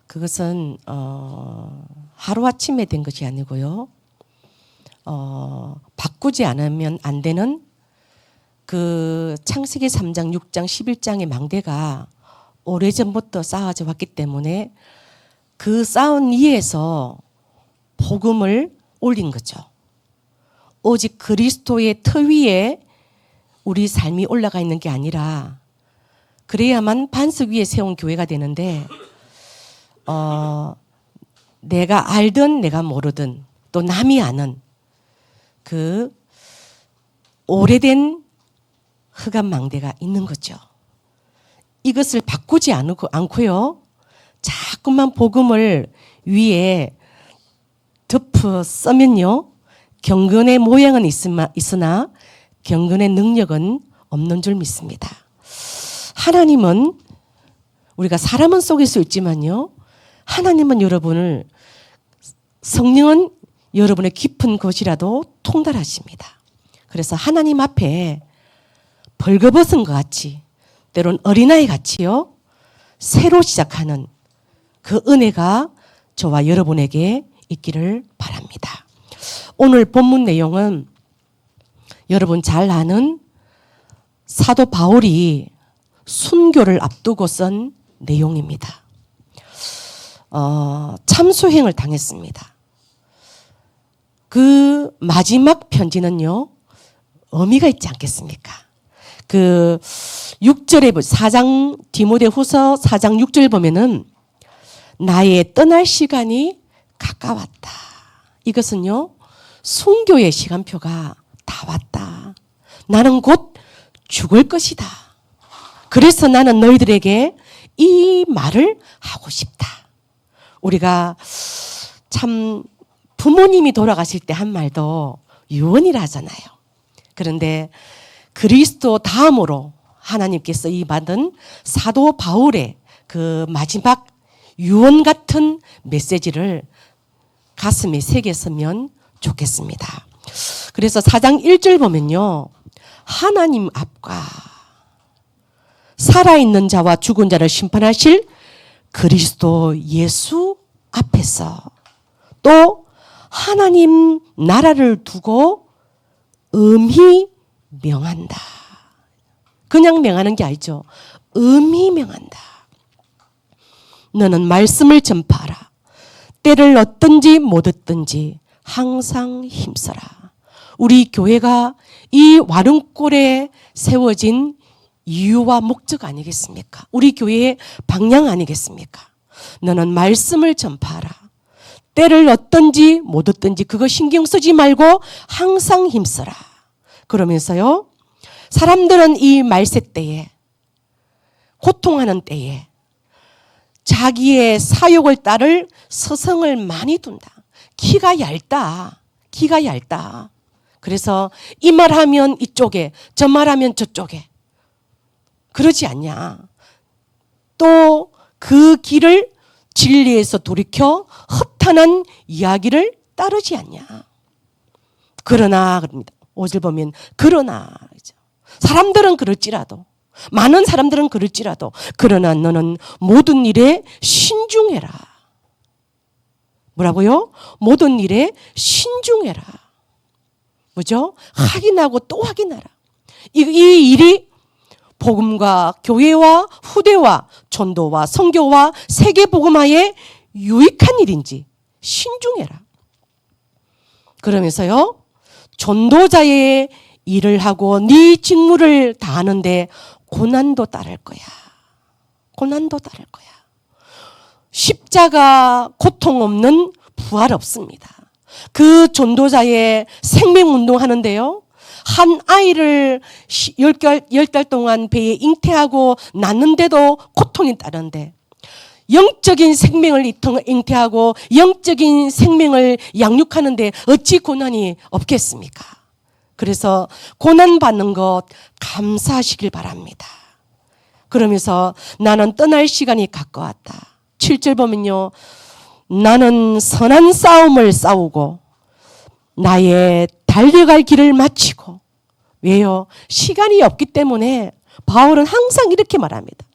그것은 하루아침에 된 것이 아니고요. 바꾸지 않으면 안 되는 그 창세기 3장, 6장, 11장의 망대가 오래전부터 쌓아져 왔기 때문에 그 쌓은 위에서 복음을 올린 거죠. 오직 그리스도의 터 위에 우리 삶이 올라가 있는 게 아니라 그래야만 반석 위에 세운 교회가 되는데 내가 알든 내가 모르든 또 남이 아는 그 오래된 흑암 망대가 있는 거죠. 이것을 바꾸지 않고요. 자꾸만 복음을 위에 덮어 써면요. 경건의 모양은 있으나 경건의 능력은 없는 줄 믿습니다. 하나님은 우리가 사람은 속일 수 있지만요. 하나님은 여러분을 성령은 여러분의 깊은 곳이라도 통달하십니다. 그래서 하나님 앞에 벌거벗은 것 같이 때론 어린아이 같이요. 새로 시작하는 그 은혜가 저와 여러분에게 있기를 바랍니다. 오늘 본문 내용은 여러분 잘 아는 사도 바울이 순교를 앞두고 쓴 내용입니다. 참수행을 당했습니다. 그 마지막 편지는요. 의미가 있지 않겠습니까? 그 6절에 4장 디모데후서 4장 6절 보면은 나의 떠날 시간이 가까웠다. 이것은요. 순교의 시간표가 다 왔다. 나는 곧 죽을 것이다. 그래서 나는 너희들에게 이 말을 하고 싶다. 우리가 참 부모님이 돌아가실 때 한 말도 유언이라 하잖아요. 그런데 그리스도 다음으로 하나님께서 이 받은 사도 바울의 그 마지막 유언 같은 메시지를 가슴에 새겼으면 좋겠습니다. 그래서 4장 1절 보면요. 하나님 앞과 살아있는 자와 죽은 자를 심판하실 그리스도 예수 앞에서 또 하나님 나라를 두고 음히 명한다. 그냥 명하는 게 아니죠. 음히 명한다. 너는 말씀을 전파하라. 때를 얻든지 못 얻든지 항상 힘써라. 우리 교회가 이 와름골에 세워진 이유와 목적 아니겠습니까? 우리 교회의 방향 아니겠습니까? 너는 말씀을 전파하라. 때를 얻든지 못 얻든지 그거 신경 쓰지 말고 항상 힘써라. 그러면서요. 사람들은 이 말세 때에 고통하는 때에 자기의 사욕을 따를 서성을 많이 둔다. 키가 얇다. 키가 얇다. 그래서 이 말하면 이쪽에 저 말하면 저쪽에 그러지 않냐. 또 그 길을 진리에서 돌이켜 허탄한 이야기를 따르지 않냐. 그러나 그럽니다. 5절 보면 그러나 사람들은 그럴지라도 많은 사람들은 그럴지라도 그러나 너는 모든 일에 신중해라. 뭐라고요? 모든 일에 신중해라. 뭐죠? 확인하고 또 확인하라. 이 일이 복음과 교회와 후대와 전도와 선교와 세계복음화에 유익한 일인지 신중해라. 그러면서요. 전도자의 일을 하고 네 직무를 다하는데 고난도 따를 거야. 고난도 따를 거야. 십자가 고통 없는 부활 없습니다. 그 전도자의 생명운동 하는데요. 한 아이를 10달 동안 배에 잉태하고 낳는데도 고통이 따르는데 영적인 생명을 잉태하고 영적인 생명을 양육하는데 어찌 고난이 없겠습니까? 그래서 고난받는 것 감사하시길 바랍니다. 그러면서 나는 떠날 시간이 가까웠다. 7절 보면요. 나는 선한 싸움을 싸우고 나의 달려갈 길을 마치고. 왜요? 시간이 없기 때문에 바울은 항상 이렇게 말합니다.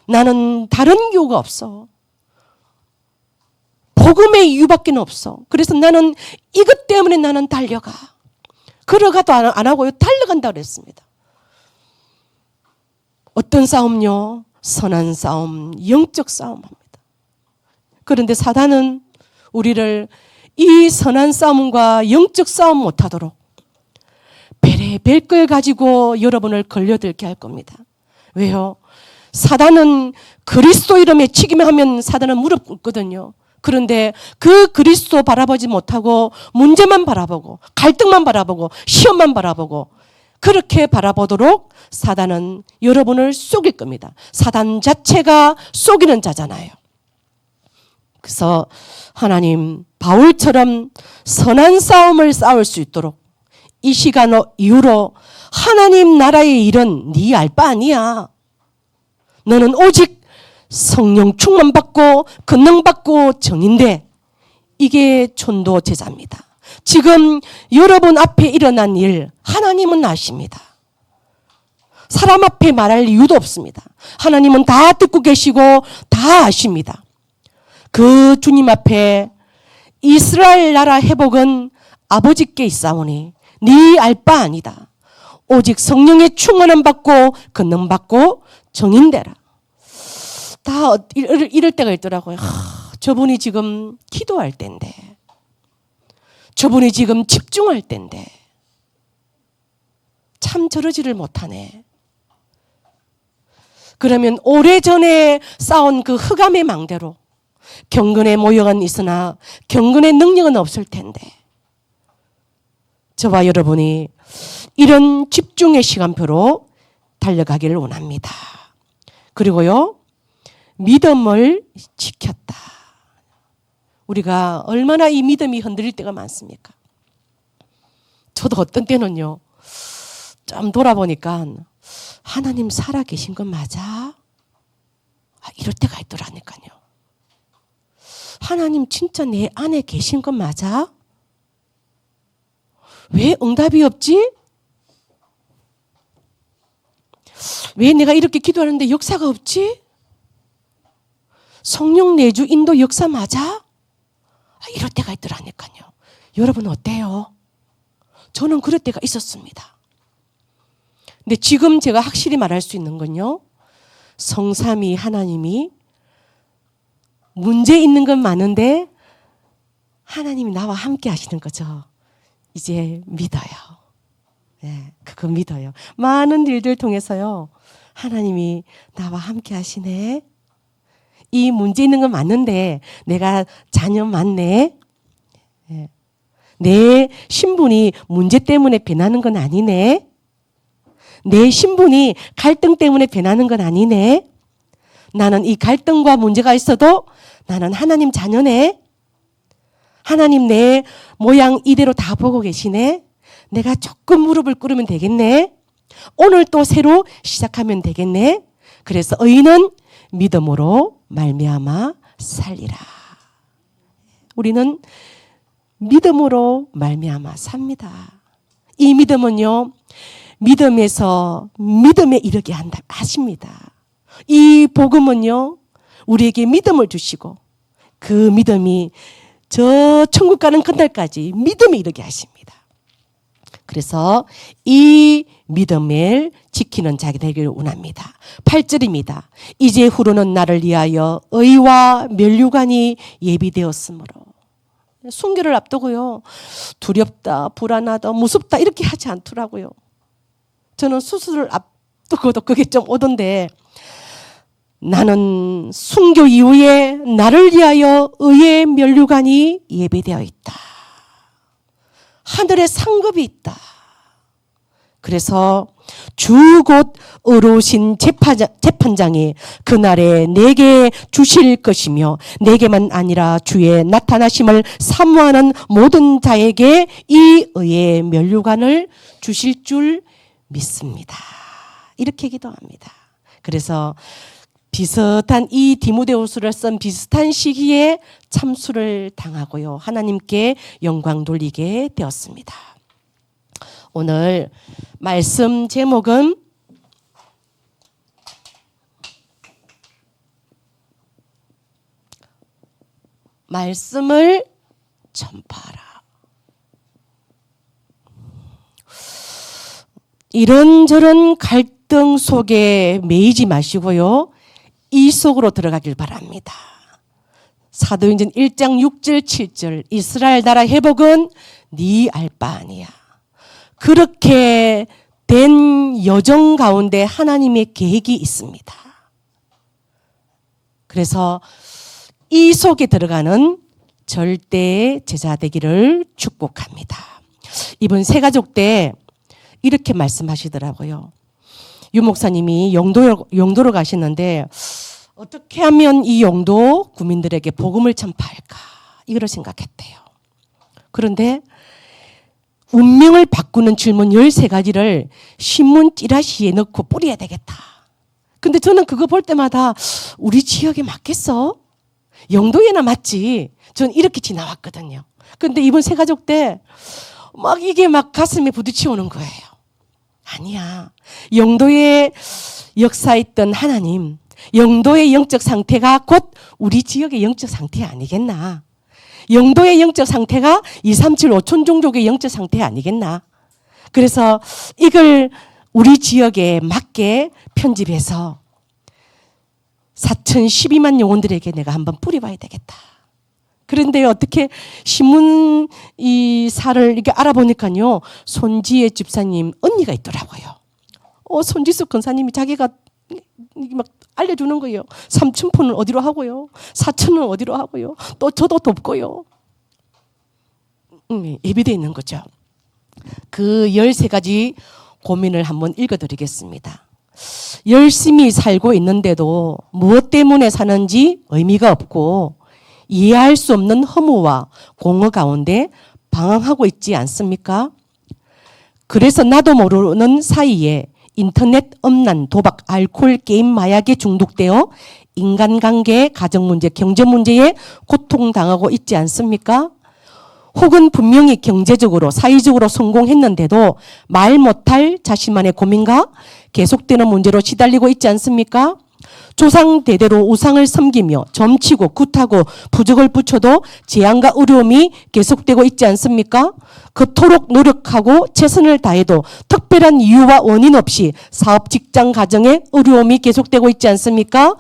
나는 다른 이유가 없어. 복음의 이유밖에 없어. 그래서 나는 이것 때문에 나는 달려가. 걸어가도 안 하고요. 달려간다고 그랬습니다. 어떤 싸움요? 선한 싸움, 영적 싸움합니다. 그런데 사단은 우리를 이 선한 싸움과 영적 싸움 못하도록 별의별 걸 가지고 여러분을 걸려들게 할 겁니다. 왜요? 사단은 그리스도 이름에 치기만 하면 사단은 무릎 꿇거든요. 그런데 그 그리스도 바라보지 못하고 문제만 바라보고 갈등만 바라보고 시험만 바라보고 그렇게 바라보도록 사단은 여러분을 속일 겁니다. 사단 자체가 속이는 자잖아요. 그래서 하나님 바울처럼 선한 싸움을 싸울 수 있도록 이 시간 이후로 하나님 나라의 일은 네 알 바 아니야. 너는 오직 성령 충만받고 권능받고 정인데 이게 전도 제자입니다. 지금 여러분 앞에 일어난 일 하나님은 아십니다. 사람 앞에 말할 이유도 없습니다. 하나님은 다 듣고 계시고 다 아십니다. 그 주님 앞에 이스라엘 나라 회복은 아버지께 있사오니 네 알 바 아니다. 오직 성령의 충만함 받고 권능 받고 정인되라. 다 이럴 때가 있더라고요. 저분이 지금 기도할 때인데, 저분이 지금 집중할 때인데 참 저러지를 못하네. 그러면 오래전에 쌓은 그 흑암의 망대로 경건의 모형은 있으나 경건의 능력은 없을 텐데 저와 여러분이 이런 집중의 시간표로 달려가기를 원합니다. 그리고요, 믿음을 지켰다. 우리가 얼마나 이 믿음이 흔들릴 때가 많습니까? 저도 어떤 때는요, 좀 돌아보니까 하나님 살아계신 건 맞아? 이럴 때가 있더라니까요. 하나님 진짜 내 안에 계신 건 맞아? 왜 응답이 없지? 왜 내가 이렇게 기도하는데 역사가 없지? 성령 내주 인도 역사 맞아? 이럴 때가 있더라니까요. 여러분 어때요? 저는 그럴 때가 있었습니다. 근데 지금 제가 확실히 말할 수 있는 건요, 성삼위 하나님이 문제 있는 건 많은데 하나님이 나와 함께 하시는 거죠. 이제 믿어요. 네, 그거 믿어요. 많은 일들 통해서요, 하나님이 나와 함께 하시네. 이 문제 있는 건 맞는데 내가 자녀 맞네. 네. 내 신분이 문제 때문에 변하는 건 아니네. 내 신분이 갈등 때문에 변하는 건 아니네. 나는 이 갈등과 문제가 있어도 나는 하나님 자녀네. 하나님 내 모양 이대로 다 보고 계시네. 내가 조금 무릎을 꿇으면 되겠네. 오늘 또 새로 시작하면 되겠네. 그래서 의인은 믿음으로 말미암아 살리라. 우리는 믿음으로 말미암아 삽니다. 이 믿음은요, 믿음에서 믿음에 이르게 하십니다. 이 복음은요, 우리에게 믿음을 주시고 그 믿음이 저 천국 가는 그날까지 믿음에 이르게 하십니다. 그래서 이 믿음을 지키는 자가 되기를 원합니다. 8절입니다. 이제 후로는 나를 위하여 의와 면류관이 예비되었으므로. 순교를 앞두고요, 두렵다, 불안하다, 무섭다 이렇게 하지 않더라고요. 저는 수술을 앞두고도 그게 좀 오던데, 나는 순교 이후에 나를 위하여 의의 면류관이 예비되어 있다. 하늘에 상급이 있다. 그래서 주 곧 의로우신 재판장이 그날에 내게 주실 것이며 내게만 아니라 주의 나타나심을 사모하는 모든 자에게 이 의의 면류관을 주실 줄 믿습니다. 이렇게 기도합니다. 그래서 비슷한 이 디모데후서를 쓴 비슷한 시기에 참수를 당하고요, 하나님께 영광 돌리게 되었습니다. 오늘 말씀 제목은 말씀을 전파하라. 이런저런 갈등 속에 매이지 마시고요. 이 속으로 들어가길 바랍니다. 사도행전 1장 6절 7절 이스라엘 나라 회복은 네 알 바 아니야. 그렇게 된 여정 가운데 하나님의 계획이 있습니다. 그래서 이 속에 들어가는 절대의 제자 되기를 축복합니다. 이번 새가족 때 이렇게 말씀하시더라고요. 유 목사님이 영도로 가시는데 어떻게 하면 이 영도 구민들에게 복음을 전파할까 이걸 생각했대요. 그런데 운명을 바꾸는 질문 13가지를 신문 찌라시에 넣고 뿌려야 되겠다. 근데 저는 그거 볼 때마다 우리 지역에 맞겠어? 영도에나 맞지. 전 이렇게 지나왔거든요. 근데 이번 새가족 때 막 이게 막 가슴에 부딪혀오는 거예요. 아니야. 영도에 역사했던 하나님, 영도의 영적 상태가 곧 우리 지역의 영적 상태 아니겠나. 영도의 영적 상태가 237 5천 종족의 영적 상태 아니겠나. 그래서 이걸 우리 지역에 맞게 편집해서 4,012만 영혼들에게 내가 한번 뿌려봐야 되겠다. 그런데 어떻게 신문 이 사를 이렇게 알아보니까요. 손지혜 집사님 언니가 있더라고요. 손지수 권사님이 자기가 막 알려주는 거예요. 삼천포는 어디로 하고요. 사천은 어디로 하고요. 또 저도 돕고요. 예비되어 있는 거죠. 그 13가지 고민을 한번 읽어드리겠습니다. 열심히 살고 있는데도 무엇 때문에 사는지 의미가 없고 이해할 수 없는 허무와 공허 가운데 방황하고 있지 않습니까? 그래서 나도 모르는 사이에 인터넷, 음란, 도박, 알코올, 게임, 마약에 중독되어 인간관계, 가정문제, 경제문제에 고통당하고 있지 않습니까? 혹은 분명히 경제적으로, 사회적으로 성공했는데도 말 못할 자신만의 고민과 계속되는 문제로 시달리고 있지 않습니까? 조상 대대로 우상을 섬기며 점치고 굿하고 부적을 붙여도 재앙과 어려움이 계속되고 있지 않습니까? 그토록 노력하고 최선을 다해도 특별한 이유와 원인 없이 사업, 직장, 가정에 어려움이 계속되고 있지 않습니까?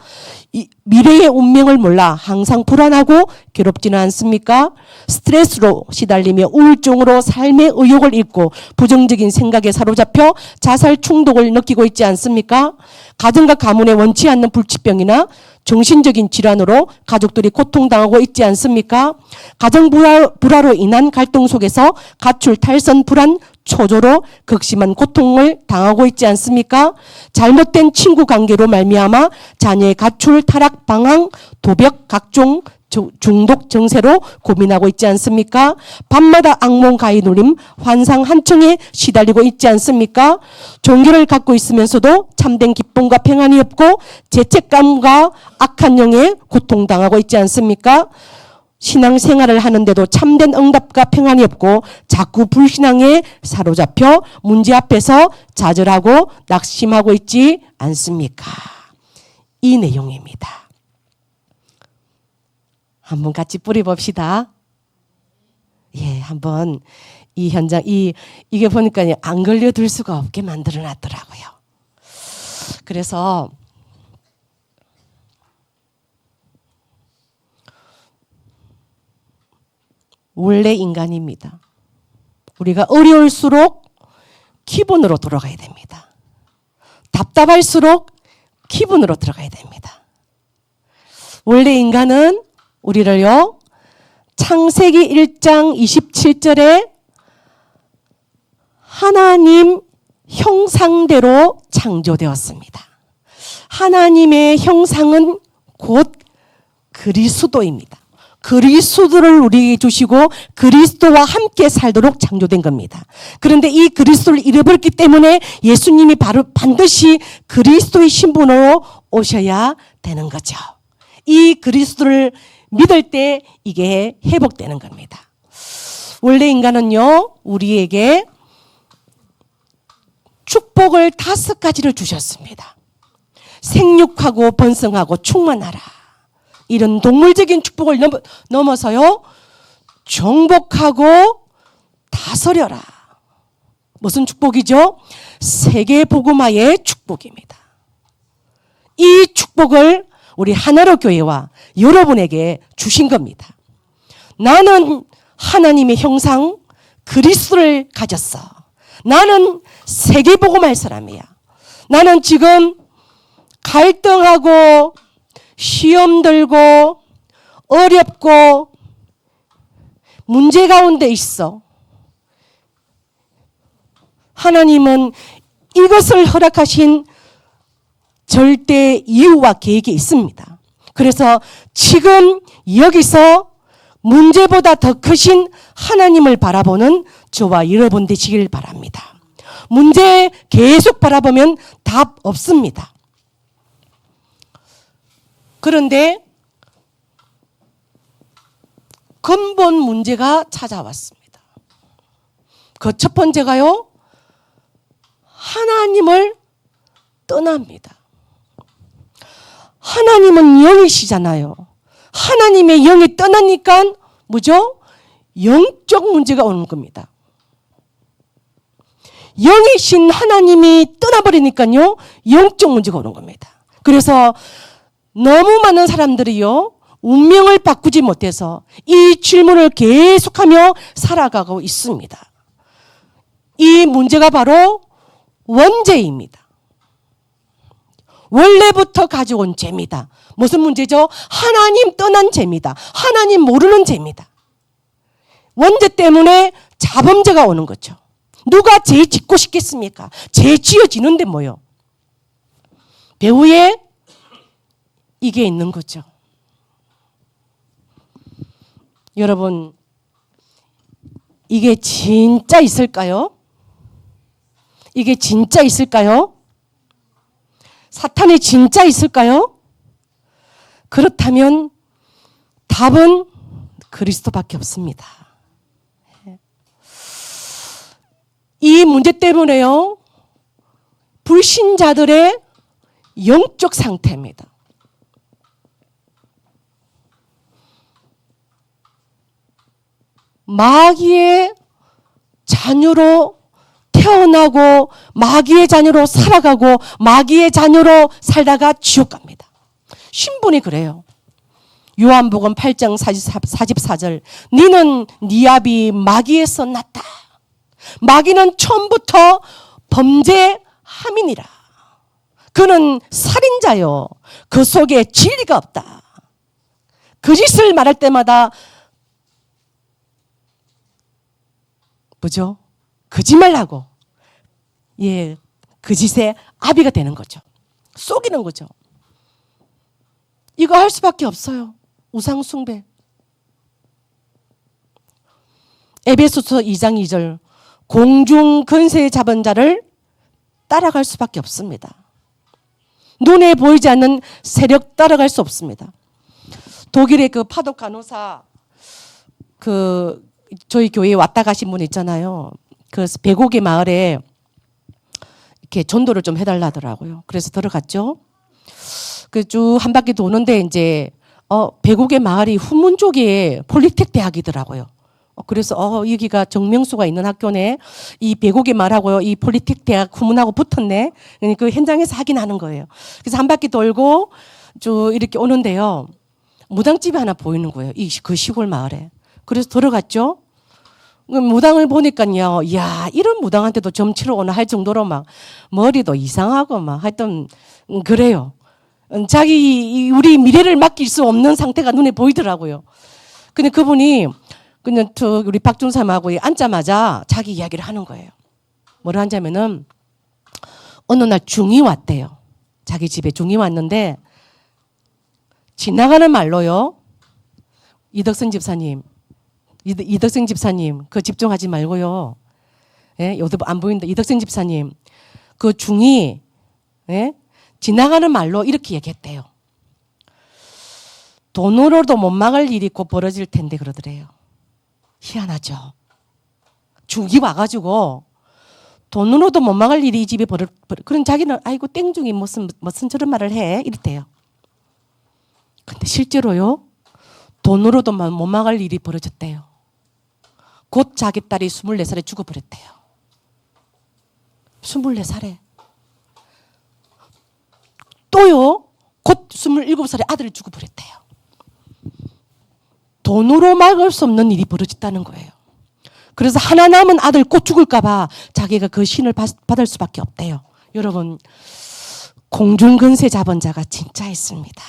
미래의 운명을 몰라 항상 불안하고 괴롭지는 않습니까? 스트레스로 시달리며 우울증으로 삶의 의욕을 잃고 부정적인 생각에 사로잡혀 자살 충동을 느끼고 있지 않습니까? 가정과 가문에 원치 않는 불치병이나 정신적인 질환으로 가족들이 고통당하고 있지 않습니까? 가정 불화로 인한 갈등 속에서 가출, 탈선, 불안, 초조로 극심한 고통을 당하고 있지 않습니까? 잘못된 친구 관계로 말미암아 자녀의 가출, 타락, 방황, 도벽, 각종 중독 증세로 고민하고 있지 않습니까? 밤마다 악몽 가히 누림, 환상 한청에 시달리고 있지 않습니까? 종교를 갖고 있으면서도 참된 기쁨과 평안이 없고 죄책감과 악한 영에 고통당하고 있지 않습니까? 신앙생활을 하는데도 참된 응답과 평안이 없고 자꾸 불신앙에 사로잡혀 문제 앞에서 좌절하고 낙심하고 있지 않습니까? 이 내용입니다. 한번 같이 뿌려봅시다. 예, 한번 이 현장, 이게 보니까 안 걸려들 수가 없게 만들어 놨더라고요. 그래서 원래 인간입니다. 우리가 어려울수록 기본으로 돌아가야 됩니다. 답답할수록 기본으로 들어가야 됩니다. 원래 인간은 우리를요, 창세기 1장 27절에 하나님 형상대로 창조되었습니다. 하나님의 형상은 곧 그리스도입니다. 그리스도를 우리에게 주시고 그리스도와 함께 살도록 창조된 겁니다. 그런데 이 그리스도를 잃어버렸기 때문에 예수님이 바로 반드시 그리스도의 신분으로 오셔야 되는 거죠. 이 그리스도를 믿을 때 이게 회복되는 겁니다. 원래 인간은요, 우리에게 축복을 5가지를 주셨습니다. 생육하고 번성하고 충만하라. 이런 동물적인 축복을 넘어서요, 정복하고 다스려라. 무슨 축복이죠? 세계 복음화의 축복입니다. 이 축복을 우리 하나로 교회와 여러분에게 주신 겁니다. 나는 하나님의 형상 그리스도를 가졌어. 나는 세계 복음할 사람이야. 나는 지금 갈등하고 시험 들고 어렵고 문제 가운데 있어. 하나님은 이것을 허락하신 절대 이유와 계획이 있습니다. 그래서 지금 여기서 문제보다 더 크신 하나님을 바라보는 저와 여러분 되시길 바랍니다. 문제 계속 바라보면 답 없습니다. 그런데 근본 문제가 찾아왔습니다. 그 첫 번째가요, 하나님을 떠납니다. 하나님은 영이시잖아요. 하나님의 영이 떠나니까 뭐죠? 영적 문제가 오는 겁니다. 영이신 하나님이 떠나버리니까요, 영적 문제가 오는 겁니다. 그래서 너무 많은 사람들이요, 운명을 바꾸지 못해서 이 질문을 계속하며 살아가고 있습니다. 이 문제가 바로 원죄입니다. 원래부터 가져온 죄입니다. 무슨 문제죠? 하나님 떠난 죄입니다. 하나님 모르는 죄입니다. 원죄 때문에 자범죄가 오는 거죠. 누가 죄 짓고 싶겠습니까? 죄 지어지는데 뭐요? 배후에 이게 있는 거죠. 여러분, 이게 진짜 있을까요? 이게 진짜 있을까요? 사탄이 진짜 있을까요? 그렇다면 답은 그리스도밖에 없습니다. 이 문제 때문에요, 불신자들의 영적 상태입니다. 마귀의 자녀로 태어나고 마귀의 자녀로 살아가고 마귀의 자녀로 살다가 지옥 갑니다. 신분이 그래요. 요한복음 8장 44절, 너는 네 아비 마귀에서 났다. 마귀는 처음부터 범죄함이니라. 그는 살인자요, 그 속에 진리가 없다. 거짓을 말할 때마다 뭐죠? 거짓말하고, 예, 거짓의 아비가 되는 거죠. 속이는 거죠. 이거 할 수밖에 없어요. 우상 숭배. 에베소서 2장 2절, 공중 권세 잡은 자를 따라갈 수밖에 없습니다. 눈에 보이지 않는 세력 따라갈 수 없습니다. 독일의 그 파독 간호사, 저희 교회에 왔다 가신 분 있잖아요. 그 배곡의 마을에 이렇게 전도를 좀 해달라더라고요. 그래서 들어갔죠. 그 쭉 한 바퀴 도는데 이제 배곡의 마을이 후문 쪽에 폴리텍 대학이더라고요. 그래서 여기가 정명수가 있는 학교네. 이 배곡의 마을하고요, 이 폴리텍 대학 후문하고 붙었네. 그 현장에서 확인하는 거예요. 그래서 한 바퀴 돌고 쭉 이렇게 오는데요, 무당집이 하나 보이는 거예요. 그 시골 마을에. 그래서 들어갔죠. 무당을 보니까요, 이야, 이런 무당한테도 점치러 오나 할 정도로 막 머리도 이상하고 막 하여튼 그래요. 우리 미래를 맡길 수 없는 상태가 눈에 보이더라고요. 근데 그분이 그냥 우리 박준삼하고 앉자마자 자기 이야기를 하는 거예요. 뭐를 하냐면은 어느 날 중이 왔대요. 자기 집에 중이 왔는데 지나가는 말로요, 이덕선 집사님, 그 집중하지 말고요. 예? 여기도 안 보인다. 이덕선 집사님, 그 중이, 예? 지나가는 말로 이렇게 얘기했대요. 돈으로도 못 막을 일이 곧 벌어질 텐데 그러더래요. 희한하죠. 중이 와가지고 돈으로도 못 막을 일이 이 집에 그런 자기는 아이고 땡중이 무슨 저런 말을 해 이랬대요. 근데 실제로요, 돈으로도 못 막을 일이 벌어졌대요. 곧 자기 딸이 24살에 죽어버렸대요. 24살에. 또요, 곧 27살에 아들이 죽어버렸대요. 돈으로 막을 수 없는 일이 벌어졌다는 거예요. 그래서 하나 남은 아들 곧 죽을까봐 자기가 그 신을 받을 수밖에 없대요. 여러분, 공중근세 잡은 자가 진짜 있습니다.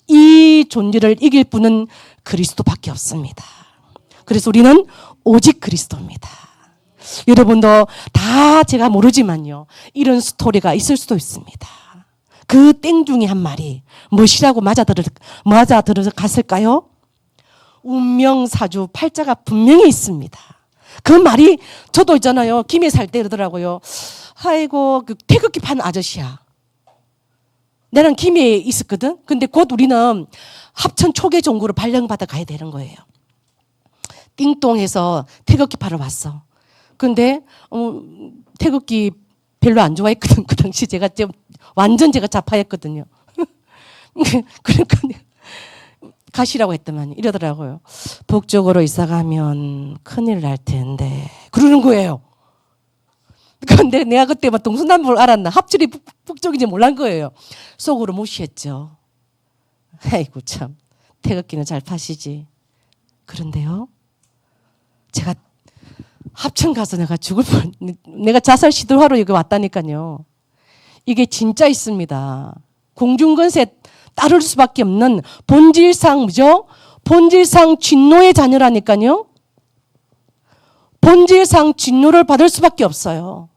이 존재를 이길 분은 그리스도밖에 없습니다. 그래서 우리는 오직 그리스도입니다. 여러분도 다 제가 모르지만요, 이런 스토리가 있을 수도 있습니다. 그 땡중이 한 말이 무엇이라고 맞아들어서 갔을까요? 운명사주 팔자가 분명히 있습니다. 그 말이 저도 있잖아요. 김해 살 때 그러더라고요. 아이고, 그 태극기 판 아저씨야. 나는 김해에 있었거든. 근데 곧 우리는 합천 초계 종구로 발령받아 가야 되는 거예요. 띵동에서 태극기 팔러 왔어. 근데 태극기 별로 안 좋아했거든. 그 당시 제가 완전 제가 좌파였거든요. 그러니까 가시라고 했더만 이러더라고요. 북쪽으로 이사 가면 큰일 날 텐데 그러는 거예요. 그런데 내가 그때 막 동서남북을 알았나, 합칠이 북쪽인지 몰란 거예요. 속으로 무시했죠. 아이고 참, 태극기는 잘 파시지. 그런데요, 제가 합천 가서 내가 내가 자살 시도하러 여기 왔다니까요. 이게 진짜 있습니다. 공중근세 따를 수밖에 없는 본질상 뭐죠? 본질상 진노의 자녀라니까요. 본질상 진노를 받을 수밖에 없어요.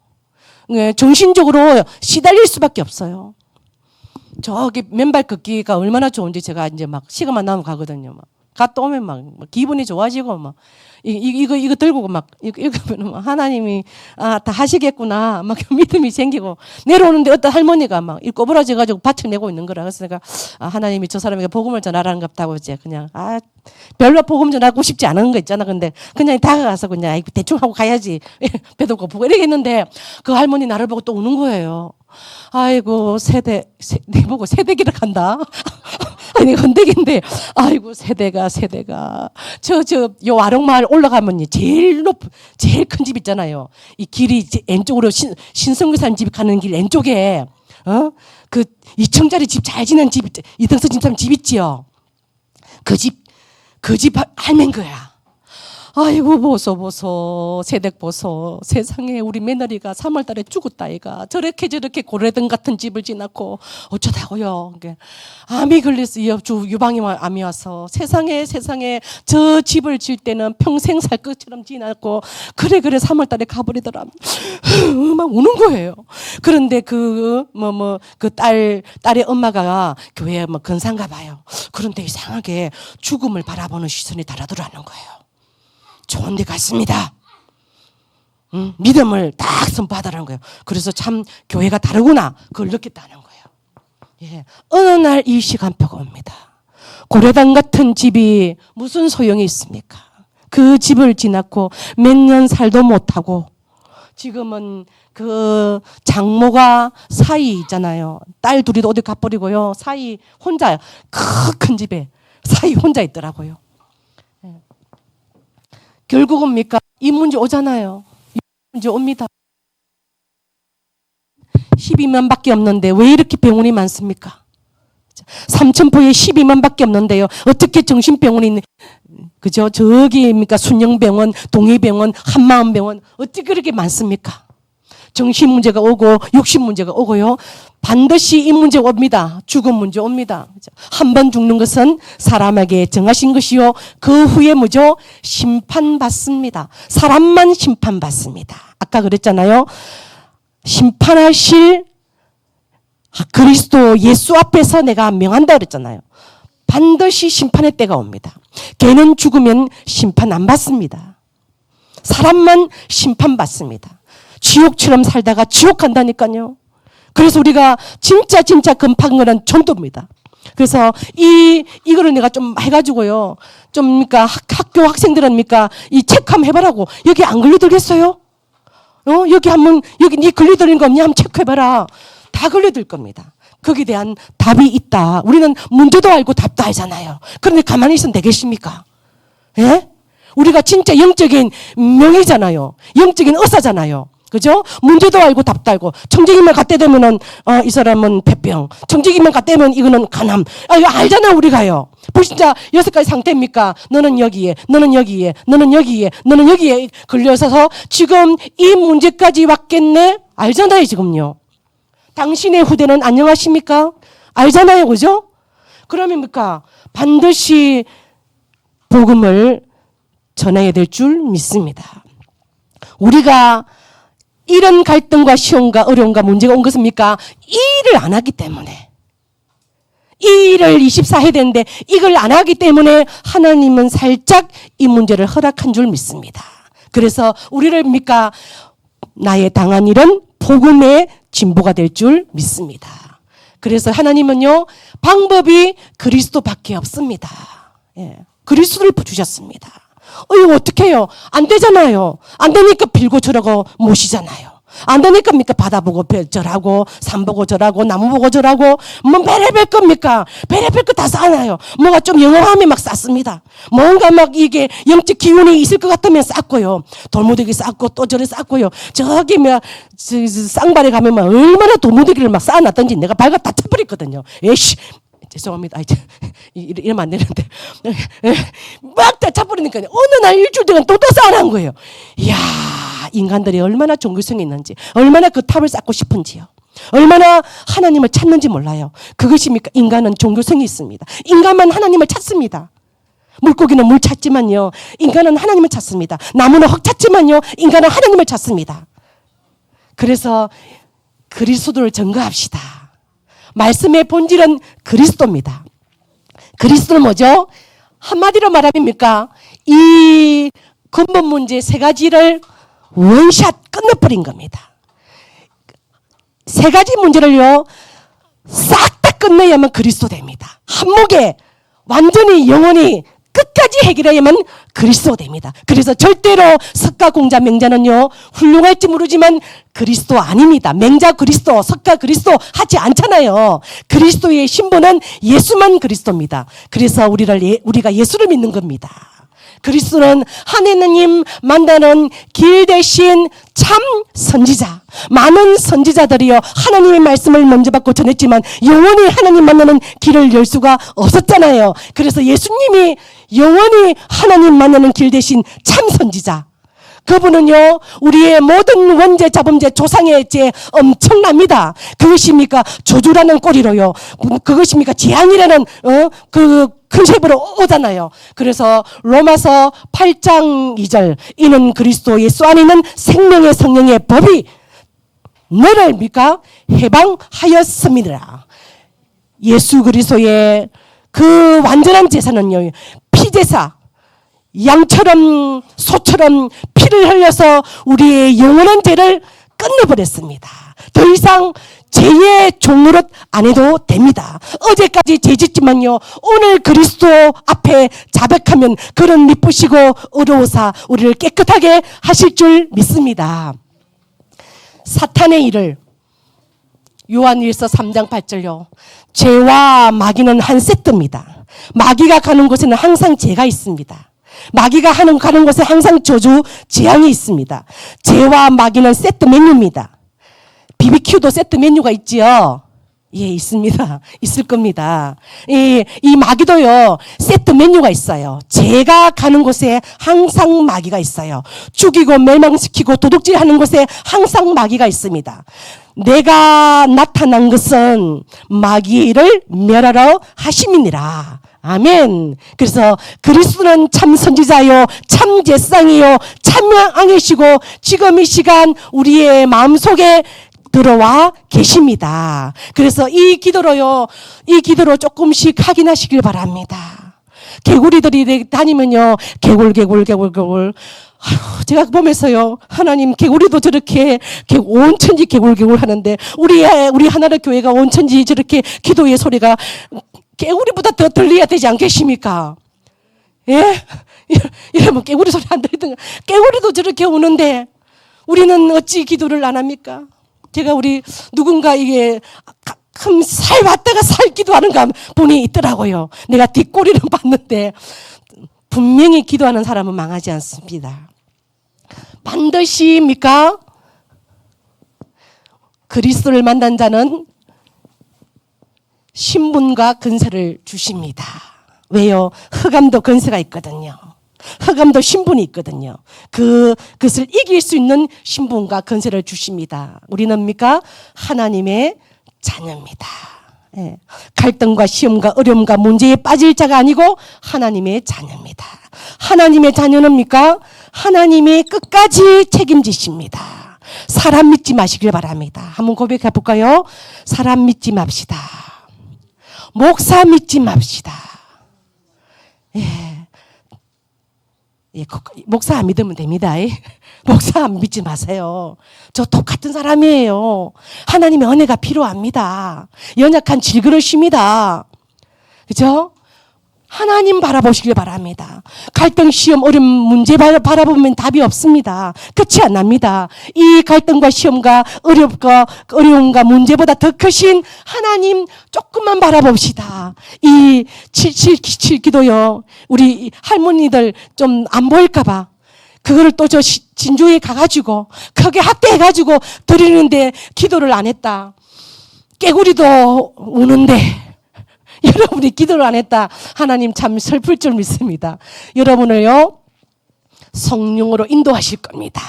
정신적으로 시달릴 수밖에 없어요. 저기 맨발 걷기가 얼마나 좋은지 제가 이제 막 시간만 나면 가거든요. 막 갔다 오면 막 기분이 좋아지고 막 이거 들고 막 이거 보면 하나님이 다 하시겠구나 막 믿음이 생기고, 내려오는데 어떤 할머니가 막 이 꼬부라져 가지고 밭을 내고 있는 거라. 그래서 내가 하나님이 저 사람에게 복음을 전하라는 것다고 이제 그냥 별로 복음 전하고 싶지 않은 거 있잖아. 근데 그냥 다가가서 그냥 대충 하고 가야지 배도 고프고 이렇게 했는데 그 할머니 나를 보고 또 우는 거예요. 아이고 내보고 세대기를 간다. 아니 건대기인데 아이고 세대가 요 아롱마을 올라가면 제일 큰 집 있잖아요. 이 길이 왼쪽으로 신성교사님 집 가는 길 왼쪽에 그 2층짜리 집 잘 지는 집 이등서 집사님 집 있지요. 그 집 할매인 거야. 아이고 보소 세댁 보소, 세상에 우리 며느리가 3월달에 죽었다 아이가 저렇게 고래등 같은 집을 지났고 어쩌다고요. 암이 걸렸어. 유방이 암이 와서 세상에 저 집을 질 때는 평생 살 것처럼 지났고 그래 3월달에 가버리더라. 막 우는 거예요. 그런데 그 딸의 엄마가 교회에 근사인가 봐요. 그런데 이상하게 죽음을 바라보는 시선이 다르더라는 거예요. 좋은 데 갔습니다. 믿음을 딱 선포하더라는 거예요. 그래서 참 교회가 다르구나 그걸 느꼈다는 거예요. 예. 어느 날 이 시간표가 옵니다. 고래당 같은 집이 무슨 소용이 있습니까? 그 집을 지났고 몇 년 살도 못하고 지금은 그 장모가 사이 있잖아요. 딸 둘이 어디 가버리고요. 사이 혼자 큰 집에 사이 혼자 있더라고요. 결국은 이 문제 오잖아요. 이 문제 옵니다. 12만 밖에 없는데 왜 이렇게 병원이 많습니까? 삼천포에 12만 밖에 없는데요. 어떻게 정신병원이 그죠? 저기입니까? 순영병원, 동의병원, 한마음병원 어떻게 그렇게 많습니까? 정신 문제가 오고 육신 문제가 오고요. 반드시 이 문제가 옵니다. 죽음 문제 옵니다. 한 번 죽는 것은 사람에게 정하신 것이요. 그 후에 뭐죠? 심판받습니다. 사람만 심판받습니다. 아까 그랬잖아요. 심판하실 그리스도 예수 앞에서 내가 명한다 그랬잖아요. 반드시 심판의 때가 옵니다. 걔는 죽으면 심판 안 받습니다. 사람만 심판받습니다. 지옥처럼 살다가 지옥 간다니까요. 그래서 우리가 진짜 금판거는 전도입니다. 그래서 이거를 내가 좀 해가지고요. 좀 학교 학생들은 이 책 한번 해보라고. 여기 안 걸려들겠어요? 여기 네 걸려드는 거 없냐? 한번 체크해봐라. 다 걸려들 겁니다. 거기에 대한 답이 있다. 우리는 문제도 알고 답도 알잖아요. 그런데 가만히 있으면 되겠습니까? 예? 우리가 진짜 영적인 명의잖아요. 영적인 의사잖아요. 그죠? 문제도 알고 답도 알고. 청지기만 갖다 대면은, 이 사람은 폐병. 청지기만 갖다 대면 이거는 간암. 이거 알잖아요, 우리가요. 불신자 6가지 상태입니까? 너는 여기에, 너는 여기에, 너는 여기에, 너는 여기에 걸려서 지금 이 문제까지 왔겠네? 알잖아요, 지금요. 당신의 후대는 안녕하십니까? 알잖아요, 그죠? 그러면입니까? 반드시 복음을 전해야 될 줄 믿습니다. 우리가 이런 갈등과 시험과 어려움과 문제가 온 것입니까? 이 일을 안 하기 때문에. 이 일을 24 해야 되는데 이걸 안 하기 때문에 하나님은 살짝 이 문제를 허락한 줄 믿습니다. 그래서 우리를 뭡니까? 나의 당한 일은 복음의 진보가 될 줄 믿습니다. 그래서 하나님은요, 방법이 그리스도밖에 없습니다. 예, 그리스도를 주셨습니다. 이거 어떻게 해요? 안 되잖아요. 안 되니까 빌고 저라고 모시잖아요. 안 되니까 바다 보고 절하고 산 보고 절하고 나무 보고 절하고 뭐 별의별 겁니까? 별의별 거 다 쌓아놔요. 뭐가 좀 영험하면 막 쌓습니다. 뭔가 막 이게 영적 기운이 있을 것 같으면 쌓고요. 돌무더기 쌓고 또 저래 쌓고요. 저기 쌍발에 가면 막 얼마나 돌무더기를 막 쌓아놨던지 내가 발가 다 쳐버렸거든요. 에이씨. 죄송합니다. 이러면 안 되는데. 막 다 차버리니까 어느 날 일주일 동안 또 쌓아놓은 거예요. 이야, 인간들이 얼마나 종교성이 있는지, 얼마나 그 탑을 쌓고 싶은지요. 얼마나 하나님을 찾는지 몰라요. 그것입니까? 인간은 종교성이 있습니다. 인간만 하나님을 찾습니다. 물고기는 물 찾지만요. 인간은 하나님을 찾습니다. 나무는 흙 찾지만요. 인간은 하나님을 찾습니다. 그래서 그리스도를 증거합시다. 말씀의 본질은 그리스도입니다. 그리스도는 뭐죠? 한마디로 말하면입니까? 이 근본 문제 3가지를 원샷 끝내버린 겁니다. 3가지 문제를요, 싹 다 끝내야만 그리스도 됩니다. 한목에 완전히 영원히 끝까지 해결해야만 그리스도 됩니다. 그래서 절대로 석가 공자 맹자는요, 훌륭할지 모르지만 그리스도 아닙니다. 맹자 그리스도, 석가 그리스도 하지 않잖아요. 그리스도의 신분은 예수만 그리스도입니다. 그래서 우리가 예수를 믿는 겁니다. 그리스도는 하나님 만나는 길 대신 참 선지자. 많은 선지자들이요, 하나님의 말씀을 먼저 받고 전했지만 영원히 하나님 만나는 길을 열 수가 없었잖아요. 그래서 예수님이 영원히 하나님 만나는 길 대신 참 선지자. 그분은요, 우리의 모든 원죄, 자범죄, 조상의 죄 엄청납니다. 그것입니까? 저주라는 꼬리로요. 그것입니까? 재앙이라는 큰 쉐입으로 오잖아요. 그래서 로마서 8장 2절, 이는 그리스도 예수 안에 있는 생명의 성령의 법이 너를 해방하였습니다. 예수 그리스도의 그 완전한 제사는요, 피제사, 양처럼 소처럼 피를 흘려서 우리의 영원한 죄를 끝내버렸습니다. 더 이상 죄의 종노릇 안 해도 됩니다. 어제까지 죄 짓지만요, 오늘 그리스도 앞에 자백하면 그런 미쁘시고 어려우사 우리를 깨끗하게 하실 줄 믿습니다. 사탄의 일을 요한일서 3장 8절요. 죄와 마귀는 한 세트입니다. 마귀가 가는 곳에는 항상 죄가 있습니다. 마귀가 가는 곳에 항상 저주, 재앙이 있습니다. 죄와 마귀는 세트 메뉴입니다. BBQ도 세트 메뉴가 있지요? 예, 있습니다. 있을 겁니다. 이 마귀도요, 세트 메뉴가 있어요. 죄가 가는 곳에 항상 마귀가 있어요. 죽이고 멸망시키고 도둑질하는 곳에 항상 마귀가 있습니다. 내가 나타난 것은 마귀를 멸하러 하심이니라. 아멘. 그래서 그리스도는 참 선지자요, 참 제사장이요, 참 왕이시고 지금 이 시간 우리의 마음속에 들어와 계십니다. 그래서 이 기도로 조금씩 확인하시길 바랍니다. 개구리들이 다니면요, 개굴. 아휴, 제가 보면서요, 하나님, 개구리도 저렇게 온천지 개굴 하는데 우리 하나의 교회가 온천지 저렇게 기도의 소리가 개구리보다 더 들려야 되지 않겠습니까? 예? 이러면 개구리 소리 안 들리던가. 개구리도 저렇게 우는데 우리는 어찌 기도를 안 합니까? 제가 누군가 이게 살 왔다가 살 기도하는 분이 있더라고요. 내가 뒷꼬리를 봤는데 분명히 기도하는 사람은 망하지 않습니다. 반드시입니까? 그리스도를 만난 자는 신분과 근세를 주십니다. 왜요? 흑암도 근세가 있거든요. 흑암도 신분이 있거든요. 그것을 이길 수 있는 신분과 근세를 주십니다. 우리는 뭡니까? 하나님의 자녀입니다. 예. 갈등과 시험과 어려움과 문제에 빠질 자가 아니고 하나님의 자녀입니다. 하나님의 자녀는 뭡니까? 하나님의 끝까지 책임지십니다. 사람 믿지 마시길 바랍니다. 한번 고백해 볼까요? 사람 믿지 맙시다. 목사 믿지 맙시다. 예. 예, 목사 안 믿으면 됩니다. 목사 안 믿지 마세요. 저 똑같은 사람이에요. 하나님의 은혜가 필요합니다. 연약한 질그릇입니다. 그죠? 하나님 바라보시길 바랍니다. 갈등, 시험, 어려움, 문제 바라보면 답이 없습니다. 끝이 안 납니다. 이 갈등과 시험과 어려움과 문제보다 더 크신 하나님 조금만 바라봅시다. 이 7기도요. 우리 할머니들 좀 안 보일까봐. 그거를 또 저 진주에 가가지고 크게 학대해가지고 드리는데 기도를 안 했다. 깨구리도 우는데 여러분이 기도를 안 했다. 하나님 참 슬플 줄 믿습니다. 여러분을요 성령으로 인도하실 겁니다.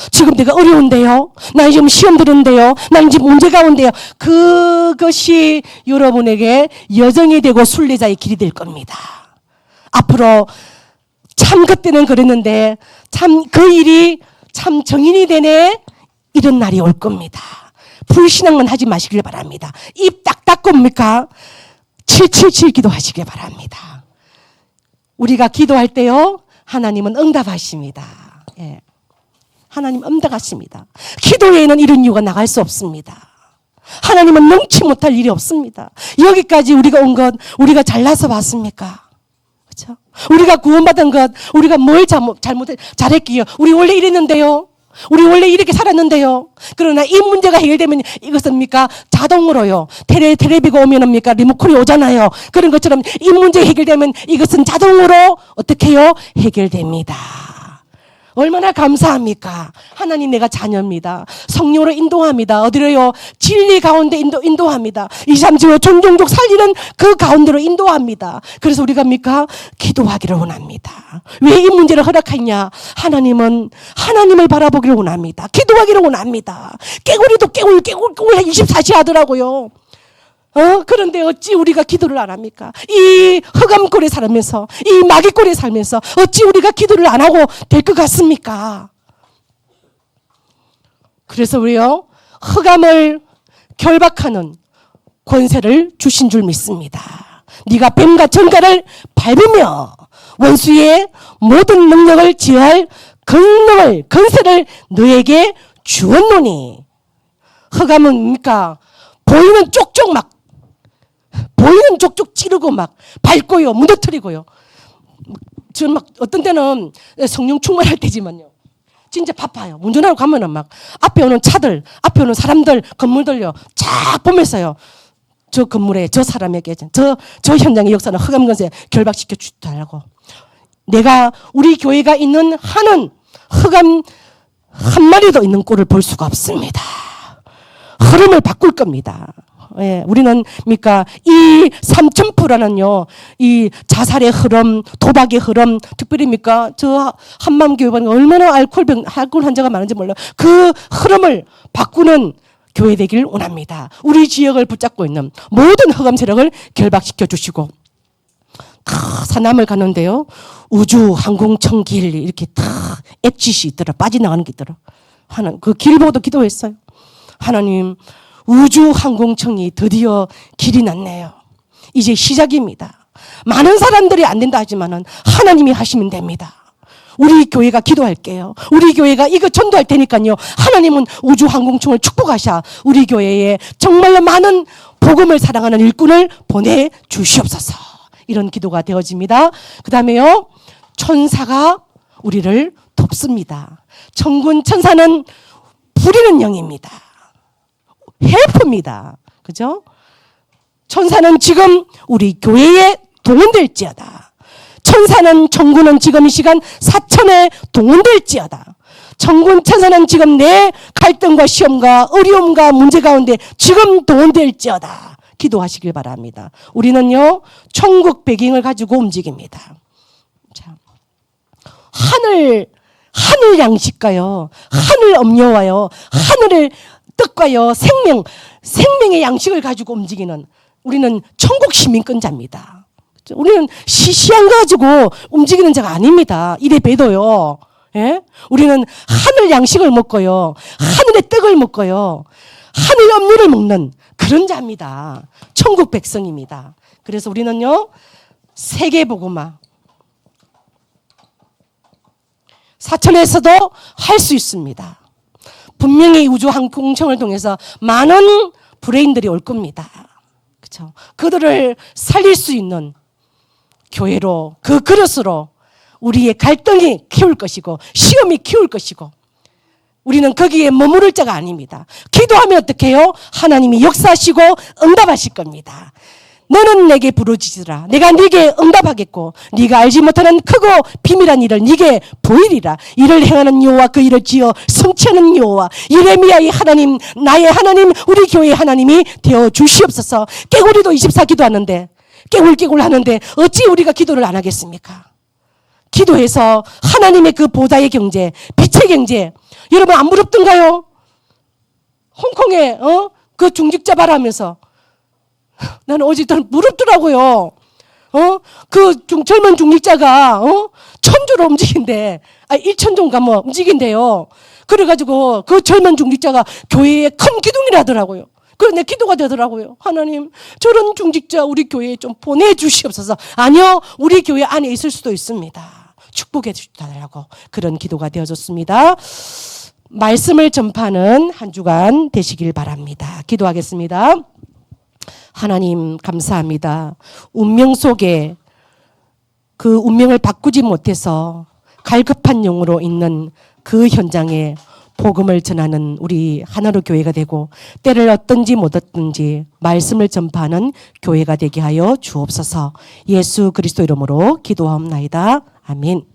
지금 내가 어려운데요. 나 지금 시험 들었는데요. 나 지금 문제 가운데요. 그것이 여러분에게 여정이 되고 순례자의 길이 될 겁니다. 앞으로 참 그때는 그랬는데 참 그 일이 참 정인이 되네. 이런 날이 올 겁니다. 불신앙만 하지 마시길 바랍니다. 입 딱 닫고 뭡니까? 777 기도하시길 바랍니다. 우리가 기도할 때요 하나님은 응답하십니다. 예. 하나님 응답하십니다. 기도에는 이런 이유가 나갈 수 없습니다. 하나님은 능치 못할 일이 없습니다. 여기까지 우리가 온 것 우리가 잘나서 왔습니까? 그렇죠? 우리가 구원받은 것 우리가 뭘 잘했기요? 우리 원래 이랬는데요. 우리 원래 이렇게 살았는데요. 그러나 이 문제가 해결되면 이것은 뭡니까? 자동으로요. 텔레비가 오면입니까? 리모컨이 오잖아요. 그런 것처럼 이 문제 해결되면 이것은 자동으로 어떻게 해요? 해결됩니다. 얼마나 감사합니까? 하나님 내가 자녀입니다. 성령으로 인도합니다. 어디로요? 진리 가운데 인도합니다. 23지로 종종족 살리는 그 가운데로 인도합니다. 그래서 우리가 뭡니까? 기도하기를 원합니다. 왜 이 문제를 허락했냐? 하나님은 하나님을 바라보기를 원합니다. 기도하기를 원합니다. 깨구리도 깨울 24시 하더라고요. 그런데 어찌 우리가 기도를 안 합니까? 이 흑암골에 살면서, 이 마귀골에 살면서 어찌 우리가 기도를 안 하고 될 것 같습니까? 그래서 우리요, 흑암을 결박하는 권세를 주신 줄 믿습니다. 네가 뱀과 전갈을 밟으며 원수의 모든 능력을 제어할 권세를 너에게 주었노니. 흑암은 뭡니까? 보이는 쪽쪽 찌르고 막 밟고요, 무너뜨리고요. 저는 막 어떤 때는 성령 충만할 때지만요. 진짜 바빠요. 운전하러 가면은 막 앞에 오는 차들, 앞에 오는 사람들, 건물들요. 쫙 보면서요. 저 건물에, 저 사람에게, 저 현장의 역사는 흑암권세 결박시켜 주더라고. 내가 우리 교회가 있는 한은 흑암 한 마리도 있는 꼴을 볼 수가 없습니다. 흐름을 바꿀 겁니다. 예, 우리는 뭡니까? 이 삼천포라는요, 이 자살의 흐름, 도박의 흐름, 특별히 뭡니까? 저 한마음교회가 얼마나 알코올 환자가 많은지 몰라요. 그 흐름을 바꾸는 교회 되길 원합니다. 우리 지역을 붙잡고 있는 모든 흑암 세력을 결박시켜 주시고, 사남을 가는데요, 우주 항공청 길 이렇게 다 엣짓이 있더라, 빠져나가는 게 있더라. 하나님, 그 길 보고도 기도했어요. 하나님, 우주 항공청이 드디어 길이 났네요. 이제 시작입니다. 많은 사람들이 안 된다 하지만은 하나님이 하시면 됩니다. 우리 교회가 기도할게요. 우리 교회가 이거 전도할 테니까요. 하나님은 우주 항공청을 축복하셔 우리 교회에 정말로 많은 복음을 사랑하는 일꾼을 보내 주시옵소서. 이런 기도가 되어집니다. 그 다음에요, 천사가 우리를 돕습니다. 천군 천사는 부리는 영입니다. 헬프입니다. 그죠? 천사는 지금 우리 교회에 동원될지어다. 천사는 천군은 지금 이 시간 사천에 동원될지어다. 천군 천사는 지금 내 갈등과 시험과 어려움과 문제 가운데 지금 동원될지어다. 기도하시길 바랍니다. 우리는요 천국 배경을 가지고 움직입니다. 자, 하늘 양식과요, 하늘 음료와요, 하늘의 뜻과요, 생명의 양식을 가지고 움직이는 우리는 천국 시민권자입니다. 우리는 시시한 거 가지고 움직이는 자가 아닙니다. 이래 봬도요. 예? 우리는 하늘 양식을 먹고요, 하늘의 떡을 먹고요, 하늘 음료를 먹는 그런 자입니다. 천국 백성입니다. 그래서 우리는요 세계복음화 사천에서도 할 수 있습니다. 분명히 우주 항공청을 통해서 많은 브레인들이 올 겁니다. 그렇죠? 그들을 살릴 수 있는 교회로, 그 그릇으로 우리의 갈등이 키울 것이고 시험이 키울 것이고, 우리는 거기에 머무를 자가 아닙니다. 기도하면 어떻게 해요? 하나님이 역사하시고 응답하실 겁니다. 너는 내게 부르짖으라. 내가 네게 응답하겠고 네가 알지 못하는 크고 비밀한 일을 네게 보이리라. 이를 행하는 여호와 그 일을 지어 성취하는 여호와 예레미야의 하나님, 나의 하나님, 우리 교회의 하나님이 되어 주시옵소서. 깨구리도 24 기도하는데, 깨굴 하는데 어찌 우리가 기도를 안 하겠습니까? 기도해서 하나님의 그 보좌의 경제, 빛의 경제, 여러분 안 부럽던가요? 홍콩에 그 중직자 바라면서 나는 어제 부럽더라고요. 그 젊은 중직자가 천주로 움직인대. 1천종가 뭐 움직인대요. 그래가지고 그 젊은 중직자가 교회에 큰 기둥이라 하더라고요. 그래서 내 기도가 되더라고요. 하나님, 저런 중직자 우리 교회에 좀 보내주시옵소서. 아니요, 우리 교회 안에 있을 수도 있습니다. 축복해 주시다라고 그런 기도가 되어졌습니다. 말씀을 전파하는 한 주간 되시길 바랍니다. 기도하겠습니다. 하나님 감사합니다. 운명 속에 그 운명을 바꾸지 못해서 갈급한 영으로 있는 그 현장에 복음을 전하는 우리 하나로 교회가 되고, 때를 얻든지 못 얻든지 말씀을 전파하는 교회가 되게 하여 주옵소서. 예수 그리스도 이름으로 기도하옵나이다. 아멘.